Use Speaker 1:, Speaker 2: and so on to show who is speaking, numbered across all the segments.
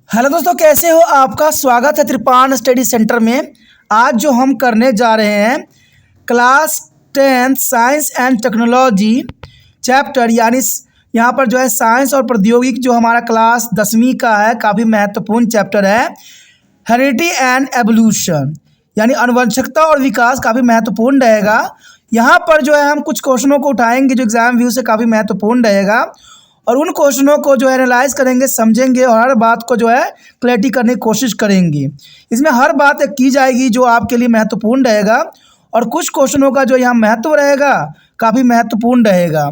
Speaker 1: Hello दोस्तों, कैसे हो? आपका स्वागत है त्रिपाण स्टडी सेंटर में। आज जो हम करने जा रहे हैं class 10 science and technology chapter, यानी यहाँ पर जो है साइंस और प्रौद्योगिकी जो हमारा क्लास 10वीं का है, काफ़ी महत्वपूर्ण चैप्टर है। हेरिडिटी एंड एवोल्यूशन यानी अनुवंशिकता और विकास काफ़ी महत्वपूर्ण रहेगा। यहाँ पर जो है हम कुछ क्वेश्चनों को उठाएंगे जो एग्जाम व्यू से काफ़ी महत्वपूर्ण रहेगा, और उन क्वेश्चनों को जो है एनालाइज करेंगे, समझेंगे और हर बात को जो है क्लैरिटी करने की कोशिश करेंगे। इसमें हर बात की जाएगी जो आपके लिए महत्वपूर्ण रहेगा, और कुछ क्वेश्चनों का जो यहाँ महत्व रहेगा काफ़ी महत्वपूर्ण रहेगा।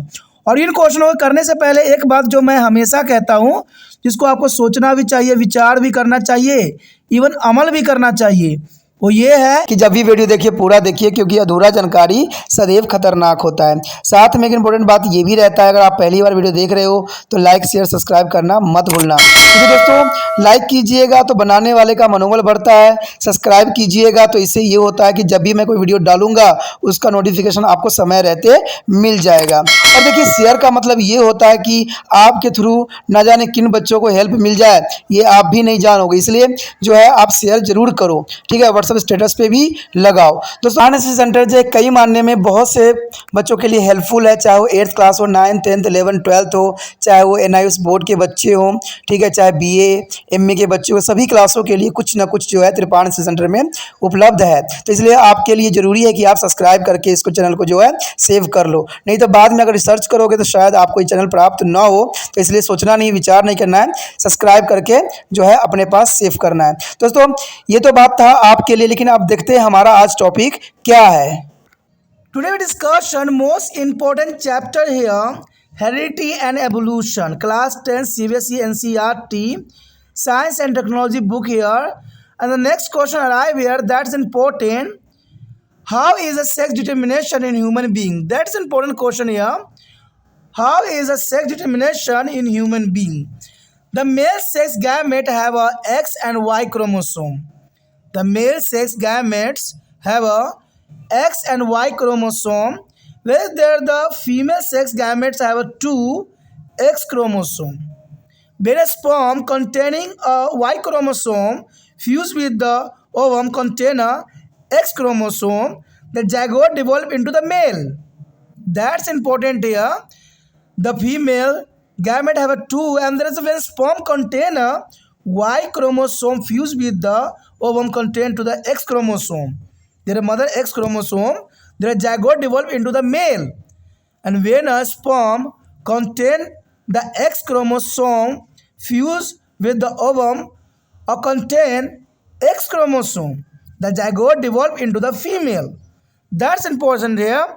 Speaker 1: और इन क्वेश्चनों को करने से पहले एक बात जो मैं हमेशा कहता हूँ, जिसको आपको सोचना भी चाहिए, विचार भी करना चाहिए, इवन अमल भी करना चाहिए, वो ये है कि जब भी वीडियो देखिए पूरा देखिए, क्योंकि अधूरा जानकारी सदैव खतरनाक होता है। साथ में एक इंपॉर्टेंट बात ये भी रहता है, अगर आप पहली बार वीडियो देख रहे हो तो लाइक शेयर सब्सक्राइब करना मत भूलना, क्योंकि दोस्तों लाइक कीजिएगा तो बनाने वाले का मनोबल बढ़ता है, सब्सक्राइब कीजिएगा तो इससे ये होता है कि जब भी मैं कोई वीडियो डालूंगा उसका नोटिफिकेशन आपको समय रहते मिल जाएगा। और देखिए शेयर का मतलब ये होता है कि आपके थ्रू न जाने किन बच्चों को हेल्प मिल जाए, ये आप भी नहीं जानोगे, इसलिए जो है आप शेयर जरूर करो, ठीक है। व्हाट्सएप स्टेटस पे भी लगाओ। दोस्तों एनएसएस सेंटर जो कई मानने में बहुत से बच्चों के लिए हेल्पफुल है, चाहे वो 8th क्लास हो, 9th 10th 11th 12th हो, चाहे वो एनआईएस बोर्ड के बच्चे हों, ठीक है, चाहे बीए एमए के बच्चे हो, सभी क्लासों के लिए कुछ ना कुछ जो है त्रिपाण एनएसएस सेंटर में उपलब्ध है। तो इसलिए आपके लिए जरूरी है कि आप सब्सक्राइब करके इसको चैनल को जो है सेव कर लो, नहीं तो बाद में अगर रिसर्च करोगे तो शायद आपको ये चैनल प्राप्त ना हो। तो इसलिए सोचना नहीं, विचार नहीं करना है, सब्सक्राइब करके जो है अपने पास सेव करना है। दोस्तों ये तो बात था आपके लिए, लेकिन आप देखते हैं हमारा आज टॉपिक क्या है। Today we discussion most important chapter here, heredity and evolution, class 10 CBSE NCERT science and technology book here. And the next question arrive here, that's important. How is a sex determination in human being? That's important question here. How is a sex determination in human being? The male sex gamete have a X and Y chromosome. The male sex gametes have a X and Y chromosome, whereas the female sex gametes have a 2X chromosome. When a sperm containing a Y chromosome fuse with the ovum containing a X chromosome, the zygote develop into the male. That's important here. The female gamete have a 2, and there is when sperm contain a Y chromosome fused with the ovum contain to the X chromosome. There is mother X chromosome, there is zygote develop into the male. And when a sperm contain the X chromosome fused with the ovum or contain X chromosome, the zygote develop into the female. That's important here.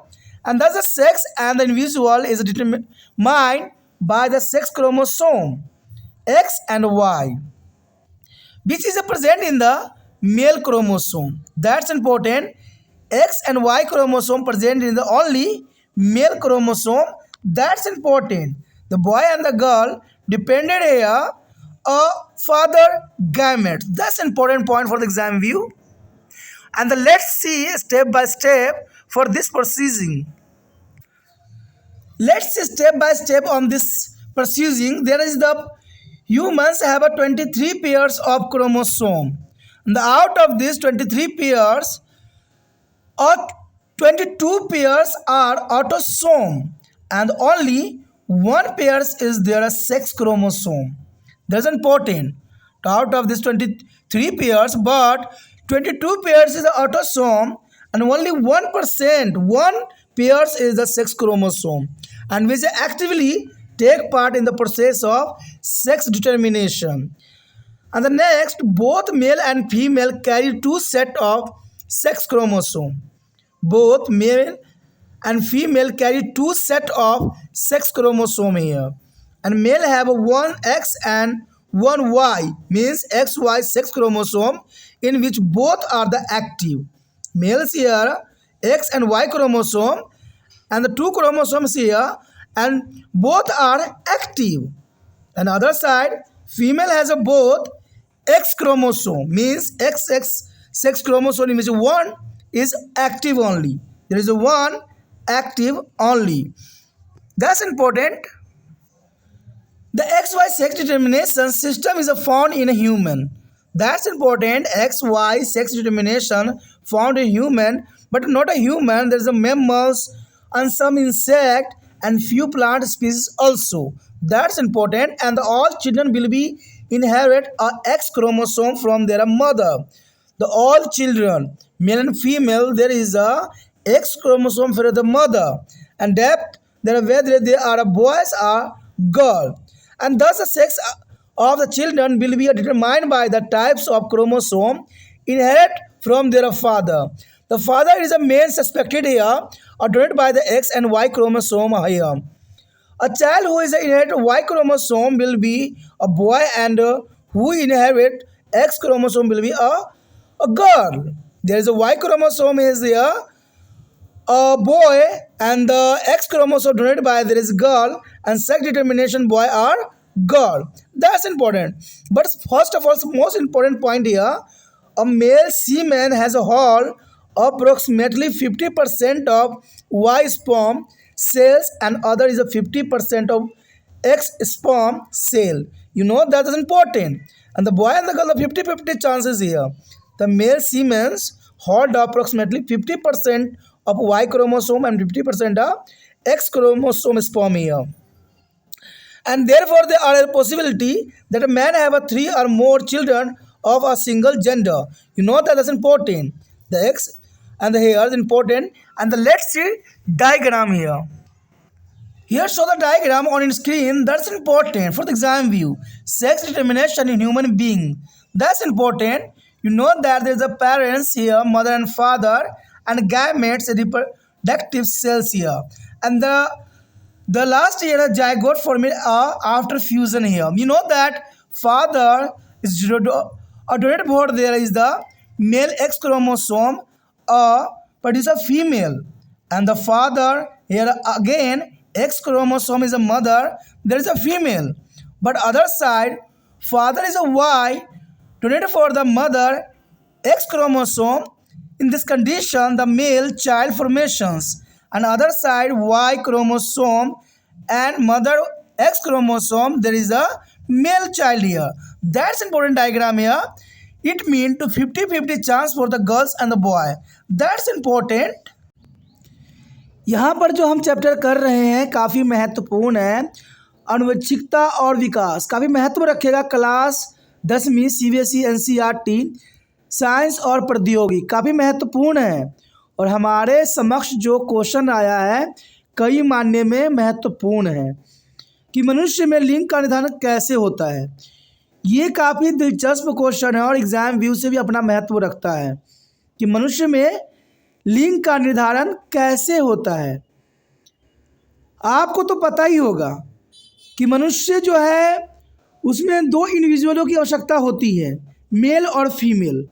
Speaker 1: And thus the sex and the individual is determined by the sex chromosome X and Y, which is present in the male chromosome. That's important. X and Y chromosome present in the only male chromosome. That's important. The boy and the girl depended here a father gamete. That's important point for the exam view. And let's see step by step for this processing. Let's see step by step on this processing. There is the humans have a 23 pairs of chromosome. And out of these 23 pairs, 22 pairs are autosome, and only one pair is there a sex chromosome. That's important. Out of these 23 pairs, but 22 pairs is the autosome, and only 1%, one pairs is the sex chromosome, and which actively take part in the process of sex determination. And the next, both male and female carry two sets of sex chromosome. Both male and female carry two sets of sex chromosome here. And male have one X and one Y, means XY sex chromosome, in which both are the active. Males here, X and Y chromosome, and the two chromosomes here, and both are active. And other side, female has a both X chromosome, means XX sex chromosome, in which one is active only. There is a one active only. That's important. The XY sex determination system is found in a human. That's important. XY sex determination found in human, but not a human. There's a mammals and some insect and few plant species also. That's important. And all children will be inherit a X chromosome from their mother. The all children, male and female, there is a X chromosome for the mother, and that there whether they are a boys or girl, and thus the sex of the children will be determined by the types of chromosome inherit from their father. The father is a male suspected here, or donated by the X and Y chromosome here. A child who is inherit Y chromosome will be a boy, and who inherit X chromosome will be a girl. There is a Y chromosome is here a boy, and the X chromosome donated by there is girl, and sex determination boy or girl. That's important. But first of all, most important point here, a male semen has a whole approximately 50% of Y sperm cells, and other is a 50% of X sperm cell. You know that is important. And the boy and the girl, the 50-50 chances here. The male semens hold approximately 50% of Y chromosome and 50% of X chromosome sperm here. And therefore there are a possibility that a man have a 3 or more children of a single gender. You know that is important. The X and the hair is important. And let's see diagram here. Here show the diagram on screen. That's important for the exam view. Sex determination in human being. That's important. You know that there is a parents here, mother and father, and gametes, reproductive cells here. And the last here a zygote formed after fusion here. You know that father is donated for there is the male X chromosome, produce a female, and the father here again X chromosome is a mother, there is a female, but other side father is a Y donated for the mother X chromosome. In this condition the male child formations, and other side Y chromosome and mother X chromosome, there is a male child here. That's important diagram here. It means to 50-50 chance for the girls and the boy. That's important. यहाँ पर जो हम chapter कर रहे हैं काफ़ी महत्वपूर्ण है। आनुवंशिकता और विकास काफ़ी महत्व रखेगा। क्लास 10वीं CBSE NCERT साइंस और प्रौद्योगिकी काफ़ी महत्वपूर्ण है, और हमारे समक्ष जो क्वेश्चन आया है कई मायने में महत्वपूर्ण है कि मनुष्य में लिंग का निर्धारण कैसे होता है। ये काफ़ी दिलचस्प क्वेश्चन है और एग्ज़ाम व्यू से भी अपना महत्व रखता है कि मनुष्य में लिंग का निर्धारण कैसे होता है। आपको तो पता ही होगा कि मनुष्य जो है उसमें 2 इंडिविजुअलों की आवश्यकता होती है, मेल और फीमेल।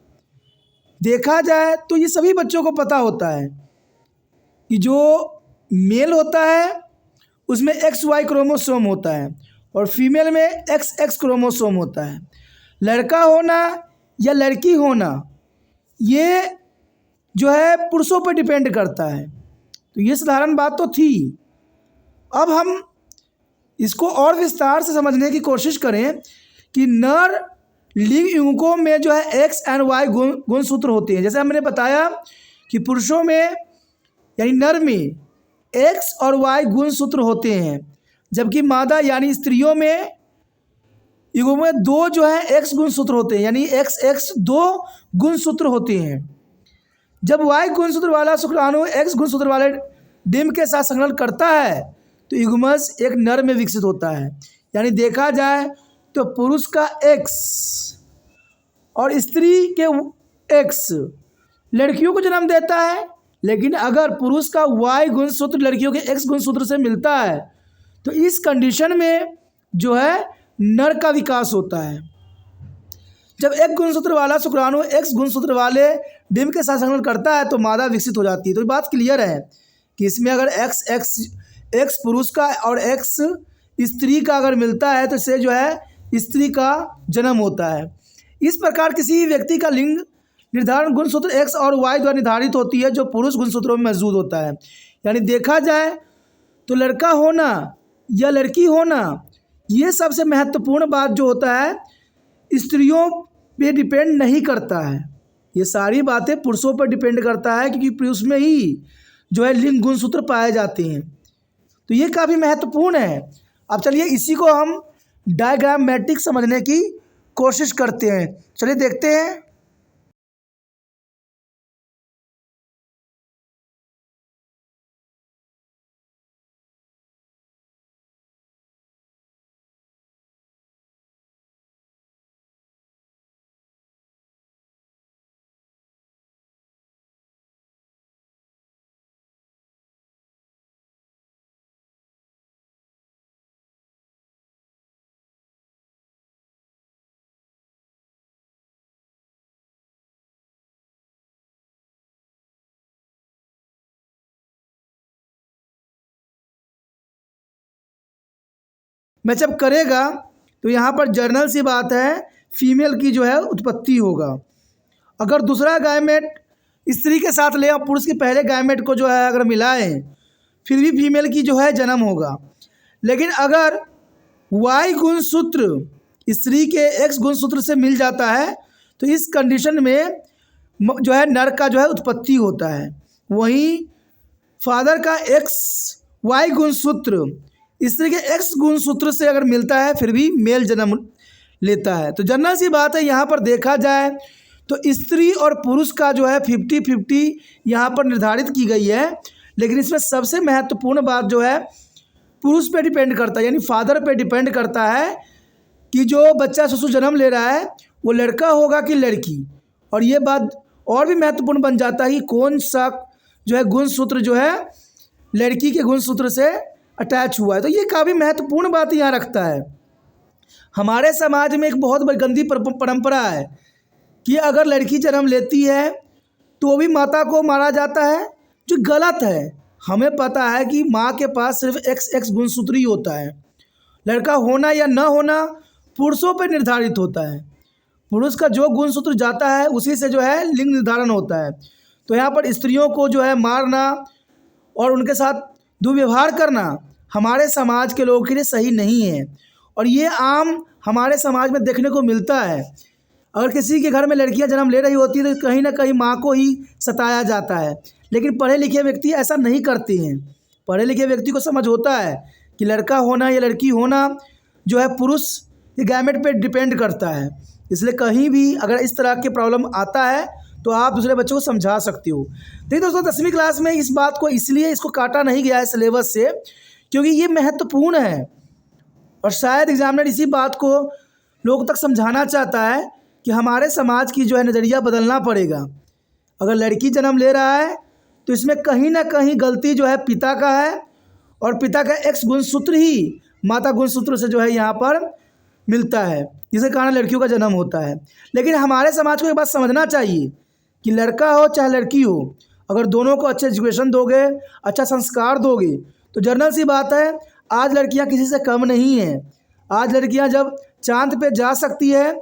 Speaker 1: देखा जाए तो ये सभी बच्चों को पता होता है कि जो मेल होता है उसमें XY क्रोमोसोम होता है और फीमेल में XX क्रोमोसोम होता है। लड़का होना या लड़की होना ये जो है पुरुषों पर डिपेंड करता है। तो ये साधारण बात तो थी। अब हम इसको और विस्तार से समझने की कोशिश करें कि नर लिंग युग्मकों में जो है X एंड Y गुणसूत्र होते हैं। जैसे हमने बताया कि पुरुषों में यानी नर में X और Y गुणसूत्र होते हैं, जबकि मादा यानी स्त्रियों में युग्मों में 2 जो है X गुणसूत्र होते हैं, यानी XX 2 गुणसूत्र होते हैं। जब Y गुणसूत्र वाला शुक्राणु X गुणसूत्र वाले डिम्ब के साथ संलग्न करता है तो युग्मज एक नर में विकसित होता है। यानी देखा जाए तो पुरुष का X और स्त्री के X लड़कियों को जन्म देता है, लेकिन अगर पुरुष का Y गुणसूत्र लड़कियों के X गुणसूत्र से मिलता है तो इस कंडीशन में जो है नर का विकास होता है। जब एक गुणसूत्र वाला शुक्राणु X गुणसूत्र वाले डिम्ब के साथ संलग्न करता है तो मादा विकसित हो जाती है। तो ये बात क्लियर है कि इसमें अगर X पुरुष का और X स्त्री का अगर मिलता है तो इससे जो है स्त्री का जन्म होता है। इस प्रकार किसी व्यक्ति का लिंग निर्धारण गुणसूत्र X और Y द्वारा निर्धारित होती है जो पुरुष गुणसूत्रों में मौजूद होता है। यानी देखा जाए तो लड़का होना या लड़की होना ये सबसे महत्वपूर्ण बात जो होता है, स्त्रियों पे डिपेंड नहीं करता है। ये सारी बातें पुरुषों पर डिपेंड करता है, क्योंकि पुरुष में ही जो है लिंग गुणसूत्र पाए जाते हैं। तो ये काफ़ी महत्वपूर्ण है। अब चलिए इसी को हम डायग्रामेटिक समझने की कोशिश करते हैं। चलिए देखते हैं। मैचअप करेगा तो यहाँ पर जर्नल सी बात है, फीमेल की जो है उत्पत्ति होगा। अगर दूसरा गायमेट स्त्री के साथ ले और पुरुष के पहले गायमेट को जो है अगर मिलाएं, फिर भी फीमेल की जो है जन्म होगा। लेकिन अगर वाई गुणसूत्र स्त्री के एक्स गुणसूत्र से मिल जाता है तो इस कंडीशन में जो है नर का जो है उत्पत्ति होता है। वहीं फादर का एक्स वाई गुणसूत्र स्त्री के एक्स गुणसूत्र से अगर मिलता है फिर भी मेल जन्म लेता है। तो जनरल सी बात है, यहाँ पर देखा जाए तो स्त्री और पुरुष का जो है 50-50 यहाँ पर निर्धारित की गई है। लेकिन इसमें सबसे महत्वपूर्ण बात जो है पुरुष पे डिपेंड करता है, यानी फादर पे डिपेंड करता है कि जो बच्चा शिशु जन्म ले रहा है वो लड़का होगा कि लड़की। और ये बात और भी महत्वपूर्ण बन जाता है कि कौन सा जो है गुणसूत्र जो है लड़की के गुणसूत्र से अटैच हुआ है। तो ये काफ़ी महत्वपूर्ण बात यहाँ रखता है। हमारे समाज में एक बहुत बड़ी गंदी परंपरा है कि अगर लड़की जन्म लेती है तो भी माता को मारा जाता है, जो गलत है। हमें पता है कि माँ के पास सिर्फ एक्स गुणसूत्र ही होता है। लड़का होना या न होना पुरुषों पर निर्धारित होता है। पुरुष का जो गुणसूत्र जाता है उसी से जो है लिंग निर्धारण होता है। तो यहाँ पर स्त्रियों को जो है मारना और उनके साथ दुर्व्यवहार करना हमारे समाज के लोगों के लिए सही नहीं है। और ये आम हमारे समाज में देखने को मिलता है। अगर किसी के घर में लड़कियां जन्म ले रही होती है तो कहीं ना कहीं माँ को ही सताया जाता है। लेकिन पढ़े लिखे व्यक्ति ऐसा नहीं करते हैं। पढ़े लिखे व्यक्ति को समझ होता है कि लड़का होना या लड़की होना जो है पुरुष के गैमेट पे डिपेंड करता है। इसलिए कहीं भी अगर इस तरह के प्रॉब्लम आता है तो आप दूसरे बच्चों को समझा सकते हो। देखिए दोस्तों, 10वीं क्लास में इस बात को इसलिए इसको काटा नहीं गया है सिलेबस से क्योंकि ये महत्वपूर्ण है और शायद एग्जामिनर इसी बात को लोगों तक समझाना चाहता है कि हमारे समाज की जो है नज़रिया बदलना पड़ेगा। अगर लड़की जन्म ले रहा है तो इसमें कहीं ना कहीं गलती जो है पिता का है और पिता का एक्स गुणसूत्र ही माता गुणसूत्र से जो है यहाँ पर मिलता है, जिसके कारण लड़कियों का जन्म होता है। लेकिन हमारे समाज को ये बात समझना चाहिए कि लड़का हो चाहे लड़की हो, अगर दोनों को अच्छे एजुकेशन दोगे, अच्छा संस्कार दोगे तो जनरल सी बात है आज लड़कियां किसी से कम नहीं हैं। आज लड़कियां जब चांद पे जा सकती है,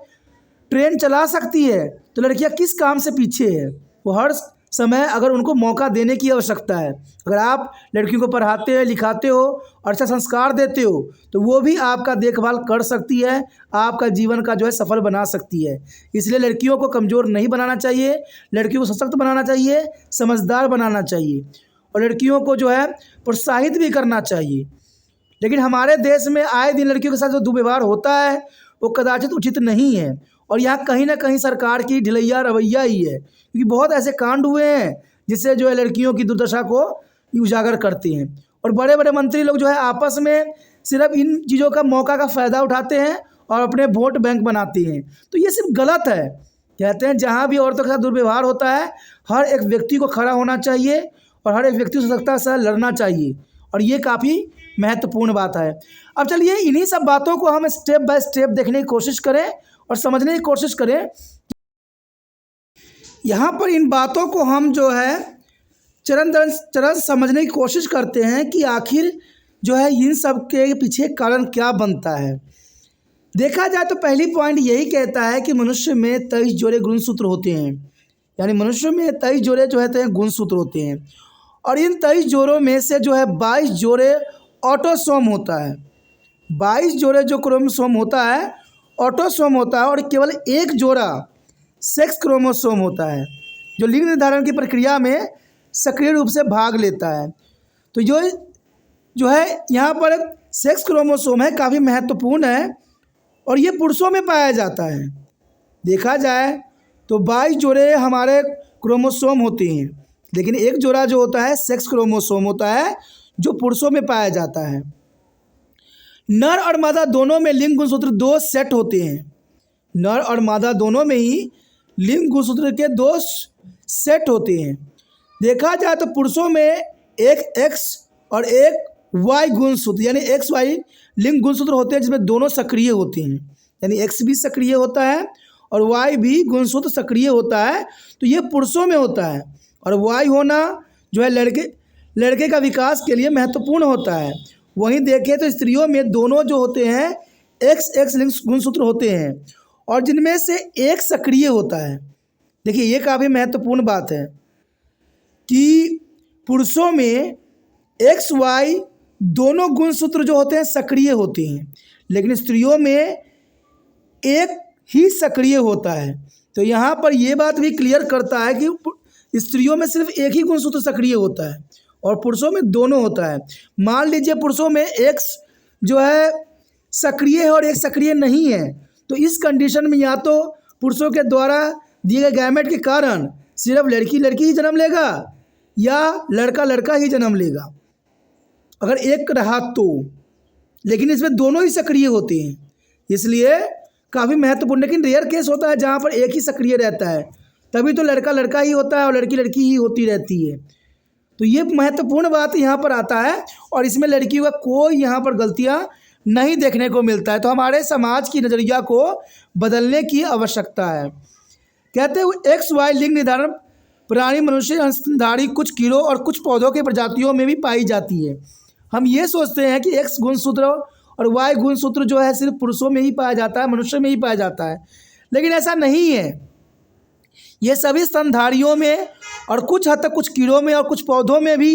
Speaker 1: ट्रेन चला सकती है, तो लड़कियां किस काम से पीछे है। वो हर समय अगर उनको मौका देने की आवश्यकता है। अगर आप लड़कियों को पढ़ाते हैं, लिखाते हो और अच्छा संस्कार देते हो तो वो भी आपका देखभाल कर सकती है, आपका जीवन का जो है सफल बना सकती है। इसलिए लड़कियों को कमज़ोर नहीं बनाना चाहिए, लड़कियों को सशक्त बनाना चाहिए, समझदार बनाना चाहिए और लड़कियों को जो है प्रोत्साहित भी करना चाहिए। लेकिन हमारे देश में आए दिन लड़कियों के साथ जो दुर्व्यवहार होता है वो कदाचित उचित नहीं है और यहाँ कहीं ना कहीं सरकार की ढिलैया रवैया ही है, क्योंकि बहुत ऐसे कांड हुए हैं जिससे जो है लड़कियों की दुर्दशा को उजागर करते हैं। और बड़े बड़े मंत्री लोग जो है आपस में सिर्फ इन चीज़ों का मौका का फ़ायदा उठाते हैं और अपने वोट बैंक बनाते हैं। तो ये सिर्फ गलत है। कहते हैं जहाँ भी औरतों के साथ दुर्व्यवहार होता है हर एक व्यक्ति को खड़ा होना चाहिए और हर एक व्यक्ति को सशक्तता से लड़ना चाहिए और ये काफ़ी महत्वपूर्ण बात है। अब चलिए इन्हीं सब बातों को हम स्टेप बाय स्टेप देखने की कोशिश करें और समझने की कोशिश करें। यहाँ पर इन बातों को हम जो है चरण दर चरण समझने की कोशिश करते हैं कि आखिर जो है इन सब के पीछे कारण क्या बनता है। देखा जाए तो पहली पॉइंट यही कहता है कि मनुष्य में 23 जोड़े गुणसूत्र होते हैं, यानी मनुष्य में 23 जोड़े जो है गुणसूत्र होते हैं और इन 23 जोड़ों में से जो है 22 जोड़े ऑटोसोम होता है। 22 जोड़े जो क्रोमोसोम होता है ऑटोसोम होता है, और केवल एक जोड़ा सेक्स क्रोमोसोम होता है जो लिंग निर्धारण की प्रक्रिया में सक्रिय रूप से भाग लेता है। तो जो है यहाँ पर सेक्स क्रोमोसोम है, काफ़ी महत्वपूर्ण है और ये पुरुषों में पाया जाता है। देखा जाए तो 22 जोड़े हमारे क्रोमोसोम होते हैं, लेकिन एक जोड़ा जो होता है सेक्स क्रोमोसोम होता है जो पुरुषों में पाया जाता है। नर और मादा दोनों में लिंग गुणसूत्र 2 सेट होते हैं। नर और मादा दोनों में ही लिंग गुणसूत्र के 2 सेट होते हैं। देखा जाए तो पुरुषों में एक एक्स और एक वाई गुणसूत्र यानी एक्स वाई लिंग गुणसूत्र होते हैं, जिसमें दोनों सक्रिय होते हैं, यानी एक्स भी सक्रिय होता है और वाई भी गुणसूत्र सक्रिय होता है। तो ये पुरुषों में होता है और वाई होना जो है लड़के का विकास के लिए महत्वपूर्ण होता है। वहीं देखें तो स्त्रियों में दोनों जो होते हैं एक्स लिंग गुणसूत्र होते हैं और जिनमें से एक सक्रिय होता है। देखिए ये काफ़ी महत्वपूर्ण बात है कि पुरुषों में एक्स वाई दोनों गुणसूत्र जो होते हैं सक्रिय होते हैं, लेकिन स्त्रियों में एक ही सक्रिय होता है। तो यहाँ पर ये बात भी क्लियर करता है कि स्त्रियों में सिर्फ एक ही गुणसूत्र सक्रिय होता है और पुरुषों में दोनों होता है। मान लीजिए पुरुषों में एक्स जो है सक्रिय है और एक सक्रिय नहीं है, तो इस कंडीशन में या तो पुरुषों के द्वारा दिए गए गैमेट के कारण सिर्फ लड़की ही जन्म लेगा या लड़का ही जन्म लेगा, अगर एक रहा तो। लेकिन इसमें दोनों ही सक्रिय होते हैं, इसलिए काफ़ी महत्वपूर्ण। लेकिन रेयर केस होता है जहाँ पर एक ही सक्रिय रहता है, तभी तो लड़का ही होता है और लड़की ही होती रहती है। तो ये महत्वपूर्ण बात यहाँ पर आता है और इसमें लड़कियों का कोई यहाँ पर गलतियाँ नहीं देखने को मिलता है। तो हमारे समाज की नज़रिया को बदलने की आवश्यकता है। कहते हैं एक्स वाई लिंग निर्धारण प्राणी, मनुष्य, स्तनधारी, कुछ कीड़ों और कुछ पौधों के प्रजातियों में भी पाई जाती है। हम ये सोचते हैं कि एक्स गुणसूत्र और वाई गुणसूत्र जो है सिर्फ पुरुषों में ही पाया जाता है, मनुष्य में ही पाया जाता है, लेकिन ऐसा नहीं है। ये सभी स्तनधारियों में और कुछ हद तक कुछ कीड़ों में और कुछ पौधों में भी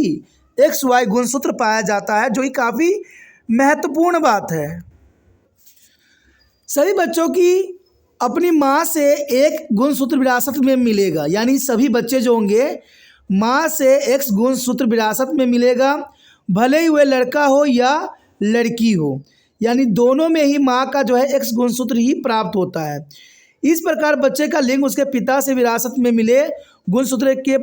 Speaker 1: एक्स वाई गुणसूत्र पाया जाता है, जो कि काफ़ी महत्वपूर्ण बात है। सभी बच्चों की अपनी माँ से एक गुणसूत्र विरासत में मिलेगा, यानी सभी बच्चे जो होंगे माँ से एक्स गुणसूत्र विरासत में मिलेगा, भले ही वह लड़का हो या लड़की हो, यानी दोनों में ही माँ का जो है एक्स गुणसूत्र ही प्राप्त होता है। इस प्रकार बच्चे का लिंग उसके पिता से विरासत में मिले गुणसूत्र के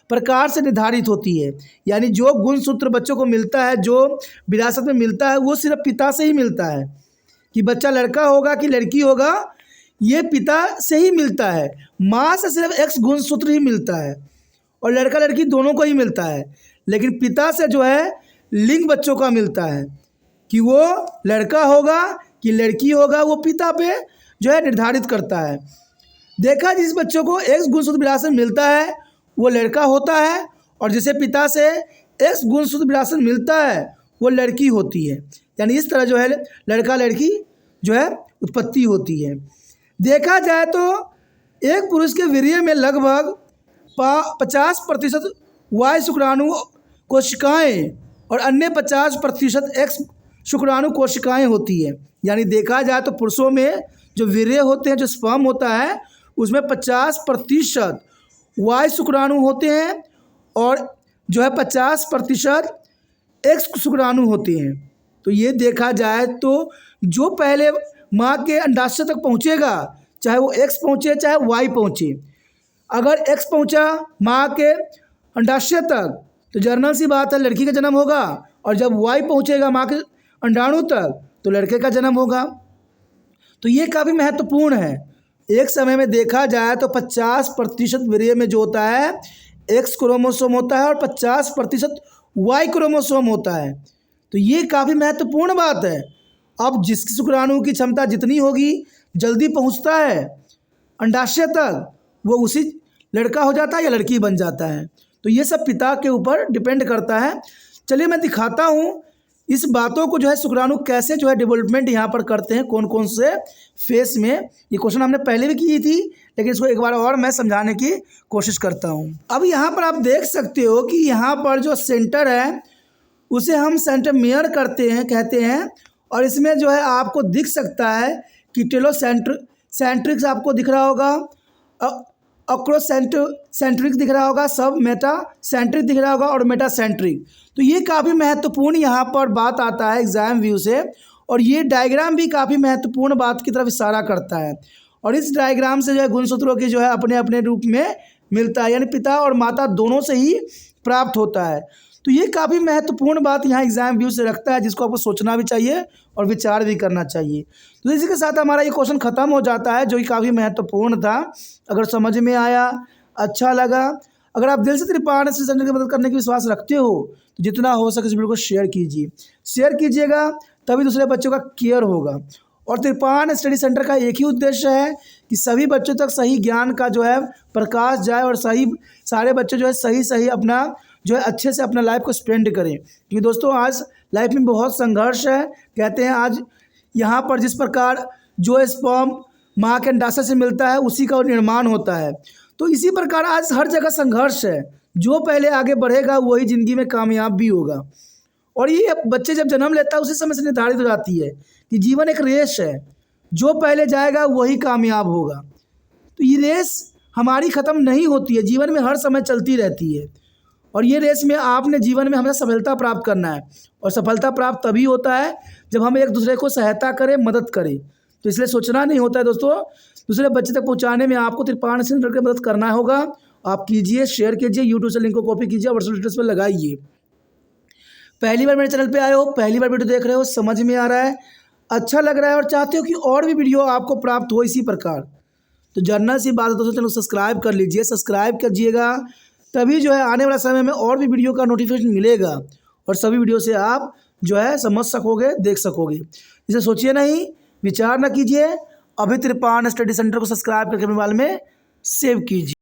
Speaker 1: प्रकार से निर्धारित होती है। यानी जो गुणसूत्र बच्चों को मिलता है, जो विरासत में मिलता है, वो सिर्फ पिता से ही मिलता है। कि बच्चा लड़का होगा कि लड़की होगा, ये पिता से ही मिलता है। माँ से सिर्फ एक्स गुणसूत्र ही मिलता है और लड़का लड़की दोनों को ही मिलता है, लेकिन पिता से जो है लिंग बच्चों का मिलता है कि वो लड़का होगा कि लड़की होगा, वो पिता पे जो है निर्धारित करता है। देखा जिस बच्चों को एक्स गुणसूत्र विरासत मिलता है वो लड़का होता है और जिसे पिता से एक्स गुणसूत्र विरासत मिलता है वो लड़की होती है। यानी इस तरह जो है लड़का लड़की जो है उत्पत्ति होती है। देखा जाए तो एक पुरुष के वीर्य में लगभग 50% वाई शुक्राणु कोशिकाएं और अन्य 50% एक्स शुक्राणु कोशिकाएं होती है। यानी देखा जाए तो पुरुषों में जो वीर्य होते हैं, जो स्पर्म होता है, उसमें 50% वाई शुक्राणु होते हैं और जो है 50% एक्स शुक्राणु होते हैं। तो ये देखा जाए तो जो पहले माँ के अंडाशय तक पहुँचेगा, चाहे वो एक्स पहुँचे चाहे वाई पहुँचे, अगर एक्स पहुँचा माँ के अंडाशय तक तो जर्नल सी बात है लड़की का जन्म होगा, और जब वाई पहुँचेगा माँ के अंडाणु तक तो लड़के का जन्म होगा। तो ये काफ़ी महत्वपूर्ण है। एक समय में देखा जाए तो 50% वीर्य में जो होता है एक्स क्रोमोसोम होता है और 50% वाई क्रोमोसोम होता है। तो ये काफ़ी महत्वपूर्ण बात है। अब जिस शुक्राणु की क्षमता जितनी होगी, जल्दी पहुंचता है अंडाशय तक, वो उसी लड़का हो जाता है या लड़की बन जाता है। तो ये सब पिता के ऊपर डिपेंड करता है। चलिए मैं दिखाता हूँ इस बातों को जो है शुक्राणु कैसे जो है डेवलपमेंट यहाँ पर करते हैं, कौन कौन से फेस में। ये क्वेश्चन हमने पहले भी की थी, लेकिन इसको एक बार और मैं समझाने की कोशिश करता हूँ। अब यहाँ पर आप देख सकते हो कि यहाँ पर जो सेंटर है उसे हम सेंट्रोमियर कहते हैं, और इसमें जो है आपको दिख सकता है कि टेलोसेंट्रिक्स आपको दिख रहा होगा, अक्रोसेंट्रिक दिख रहा होगा, सब मेटा सेंट्रिक दिख रहा होगा और मेटा सेंट्रिक। तो ये काफ़ी महत्वपूर्ण यहाँ पर बात आता है एग्जाम व्यू से, और ये डायग्राम भी काफ़ी महत्वपूर्ण बात की तरफ इशारा करता है। और इस डायग्राम से जो है गुणसूत्रों की जो है अपने अपने रूप में मिलता है, यानी पिता और माता दोनों से ही प्राप्त होता है। तो ये काफ़ी महत्वपूर्ण बात यहाँ एग्जाम व्यू से रखता है, जिसको आपको सोचना भी चाहिए और विचार भी करना चाहिए। तो इसी के साथ हमारा ये क्वेश्चन ख़त्म हो जाता है, जो कि काफ़ी महत्वपूर्ण था। अगर समझ में आया, अच्छा लगा, अगर आप दिल से त्रिपाण स्टडी सेंटर की मदद करने की विश्वास रखते हो तो जितना हो सके इस वीडियो को शेयर कीजिएगा, तभी दूसरे बच्चों का केयर होगा। और त्रिपाण स्टडी सेंटर का एक ही उद्देश्य है कि सभी बच्चों तक सही ज्ञान का जो है प्रकाश जाए और सारे बच्चे जो है सही अपना जो है अच्छे से अपना लाइफ को स्पेंड करें। क्योंकि दोस्तों आज लाइफ में बहुत संघर्ष है। कहते हैं आज यहाँ पर जिस प्रकार जो स्पर्म माँ के अंडाशय से मिलता है उसी का निर्माण होता है, तो इसी प्रकार आज हर जगह संघर्ष है। जो पहले आगे बढ़ेगा वही ज़िंदगी में कामयाब भी होगा। और ये बच्चे जब जन्म लेता है उसी समय से निर्धारित हो जाती है कि जीवन एक रेस है, जो पहले जाएगा वही कामयाब होगा। तो ये रेस हमारी ख़त्म नहीं होती है, जीवन में हर समय चलती रहती है। और ये रेस में आपने जीवन में हमें सफलता प्राप्त करना है, और सफलता प्राप्त तभी होता है जब हम एक दूसरे को सहायता करें, मदद करें। तो इसलिए सोचना नहीं होता है दोस्तों, दूसरे बच्चे तक पहुंचाने में आपको त्रिपाण सेंटर की मदद करना होगा। आप कीजिए, शेयर कीजिए, यूट्यूब से लिंक को कॉपी कीजिए, व्हाट्सएप स्टेटस पर लगाइए। पहली बार मेरे चैनल पे आए हो, पहली बार वीडियो देख रहे हो, समझ में आ रहा है, अच्छा लग रहा है और चाहते हो कि और भी वीडियो आपको प्राप्त हो इसी प्रकार, तो जानना सी बात है दोस्तों, चैनल सब्सक्राइब कर लीजिए, सब्सक्राइब कीजिएगा, तभी जो है आने वाला समय में और भी वीडियो का नोटिफिकेशन मिलेगा और सभी वीडियो से आप जो है समझ सकोगे, देख सकोगे। इसे सोचिए नहीं, विचार ना कीजिए, अभी त्रिपाण स्टडी सेंटर को सब्सक्राइब करके मोबाइल में सेव कीजिए।